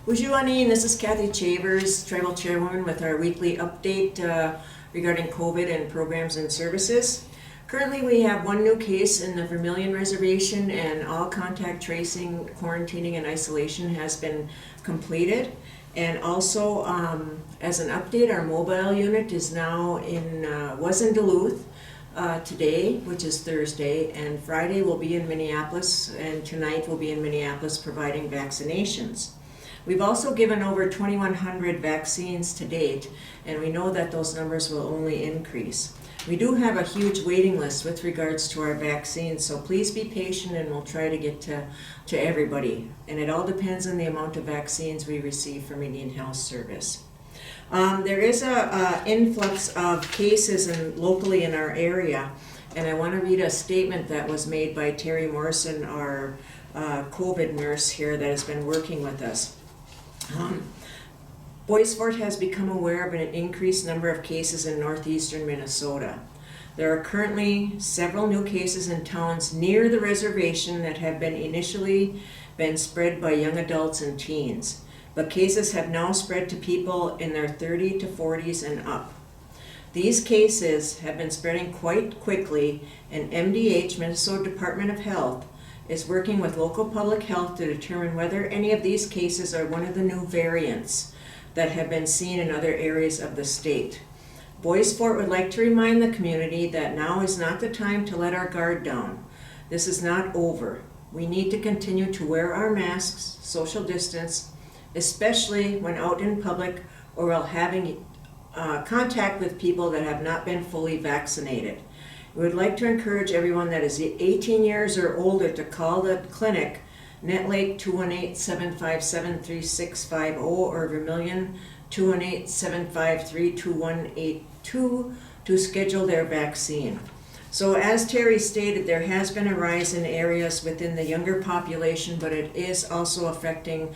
Bujuani, this is Kathy Chavers, Tribal Chairwoman, with our weekly update regarding COVID and programs and services. Currently, we have one new case in the Vermilion Reservation, and all contact tracing, quarantining, and isolation has been completed. And also, as an update, our mobile unit is now was in Duluth today, which is Thursday, and Friday will be in Minneapolis, and tonight will be in Minneapolis providing vaccinations. We've also given over 2,100 vaccines to date, and we know that those numbers will only increase. We do have a huge waiting list with regards to our vaccines, so please be patient and we'll try to get to everybody. And it all depends on the amount of vaccines we receive from Indian Health Service. There is a influx of cases locally in our area, and I want to read a statement that was made by Terry Morrison, our COVID nurse here that has been working with us. Bois Forte has become aware of an increased number of cases in northeastern Minnesota. There are currently several new cases in towns near the reservation that have initially been spread by young adults and teens, but cases have now spread to people in their 30s to 40s and up. These cases have been spreading quite quickly, and MDH, Minnesota Department of Health, is working with local public health to determine whether any of these cases are one of the new variants that have been seen in other areas of the state. Bois Forte would like to remind the community that now is not the time to let our guard down. This is not over. We need to continue to wear our masks, social distance, especially when out in public or while having contact with people that have not been fully vaccinated. We would like to encourage everyone that is 18 years or older to call the clinic, Nett 218-757-3650 or Vermilion 218-753-2182 to schedule their vaccine. So as Terry stated, there has been a rise in areas within the younger population, but it is also affecting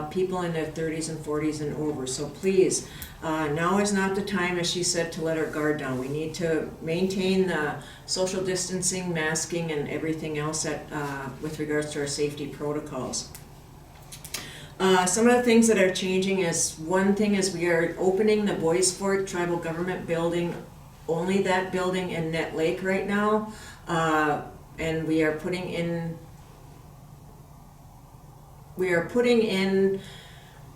people in their 30s and 40s and over. So please, now is not the time, as she said, to let our guard down. We need to maintain the social distancing, masking, and everything else with regards to our safety protocols. Some of the things that are changing is, one thing is we are opening the Bois Forte Tribal Government Building, only that building in Nett Lake right now, and we are putting in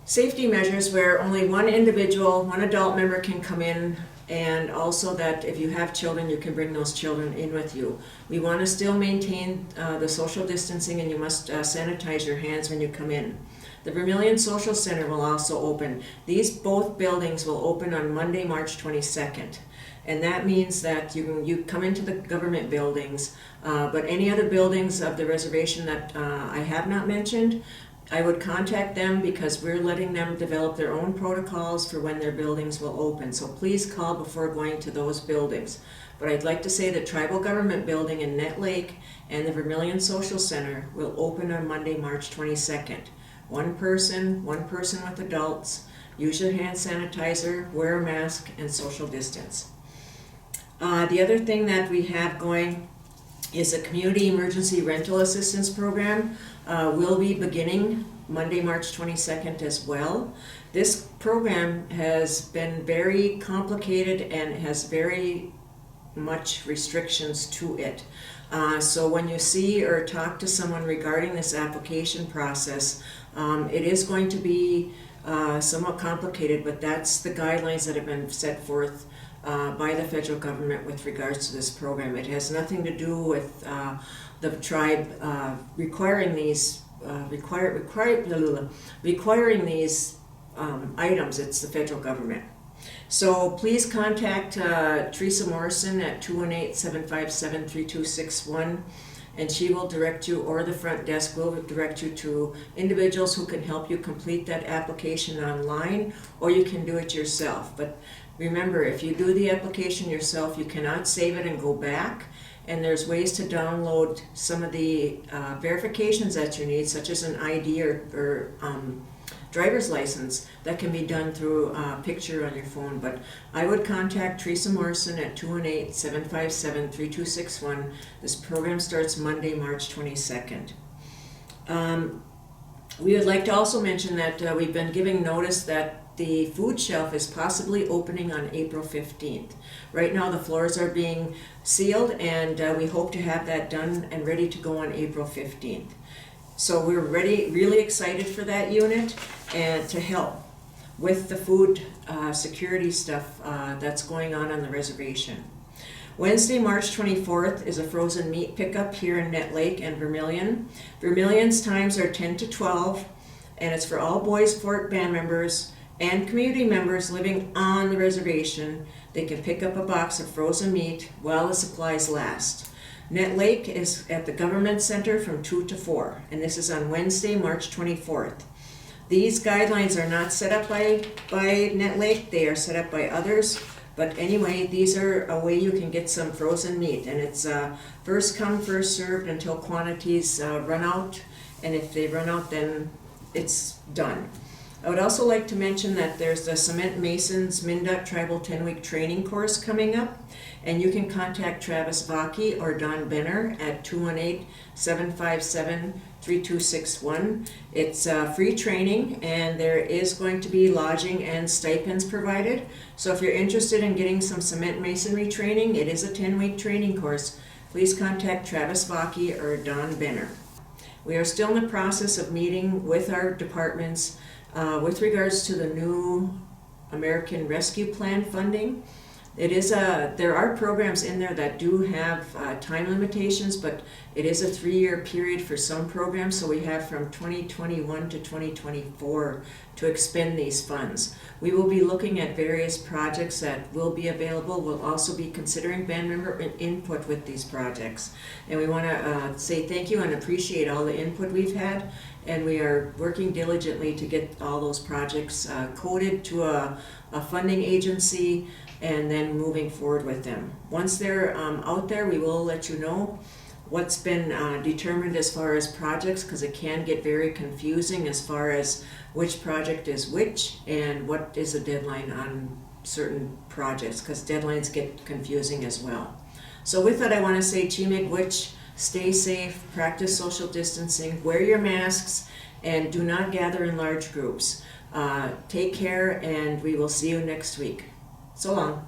safety measures where only one individual, one adult member can come in, and also that if you have children, you can bring those children in with you. We want to still maintain the social distancing, and you must sanitize your hands when you come in. The Vermilion Social Center will also open. Both buildings will open on Monday, March 22nd. And that means that you come into the government buildings, but any other buildings of the reservation that I have not mentioned, I would contact them because we're letting them develop their own protocols for when their buildings will open. So please call before going to those buildings. But I'd like to say the Tribal Government Building in Nett Lake and the Vermilion Social Center will open on Monday, March 22nd. One person with adults, use your hand sanitizer, wear a mask, and social distance. The other thing that we have going is a community emergency rental assistance program. Will be beginning Monday, March 22nd as well. This program has been very complicated and has very much restrictions to it. So when you see or talk to someone regarding this application process, it is going to be somewhat complicated, but that's the guidelines that have been set forth by the federal government with regards to this program. It has nothing to do with the tribe requiring these items. It's the federal government. So please contact Teresa Morrison at 218-757-3261, and she will direct you, or the front desk will direct you to individuals who can help you complete that application online, or you can do it yourself. But remember, if you do the application yourself, you cannot save it and go back. And there's ways to download some of the verifications that you need, such as an ID or driver's license, that can be done through a picture on your phone. But I would contact Teresa Morrison at 218-757-3261. This program starts Monday, March 22nd. We would like to also mention that we've been giving notice that the food shelf is possibly opening on April 15th. Right now the floors are being sealed, and we hope to have that done and ready to go on April 15th. So we're really excited for that unit and to help with the food security stuff that's going on the reservation. Wednesday, March 24th is a frozen meat pickup here in Nett Lake and Vermilion. Vermilion's times are 10 to 12, and it's for all Bois Forte band members and community members living on the reservation. They can pick up a box of frozen meat while the supplies last. Nett Lake is at the Government Center from 2 to 4, and this is on Wednesday, March 24th. These guidelines are not set up by Nett Lake, they are set up by others. But anyway, these are a way you can get some frozen meat, and it's first come, first served until quantities run out, and if they run out, then it's done. I would also like to mention that there's the Cement Masons MnDOT Tribal 10-week training course coming up, and you can contact Travis Vaki or Don Benner at 218-757-3261. It's free training, and there is going to be lodging and stipends provided. So if you're interested in getting some cement masonry training, it is a 10-week training course. Please contact Travis Vaki or Don Benner. We are still in the process of meeting with our departments with regards to the new American Rescue Plan funding. There are programs in there that do have time limitations, but it is a 3-year period for some programs, so we have from 2021 to 2024 to expend these funds. We will be looking at various projects that will be available. We'll also be considering band member input with these projects. And we want to say thank you and appreciate all the input we've had, and we are working diligently to get all those projects coded to a funding agency and then moving forward with them. Once they're out there, we will let you know what's been determined as far as projects, because it can get very confusing as far as which project is which and what is the deadline on certain projects, because deadlines get confusing as well. So with that, I want to say Chimigwich, stay safe, practice social distancing, wear your masks, and do not gather in large groups. Take care, and we will see you next week. So long.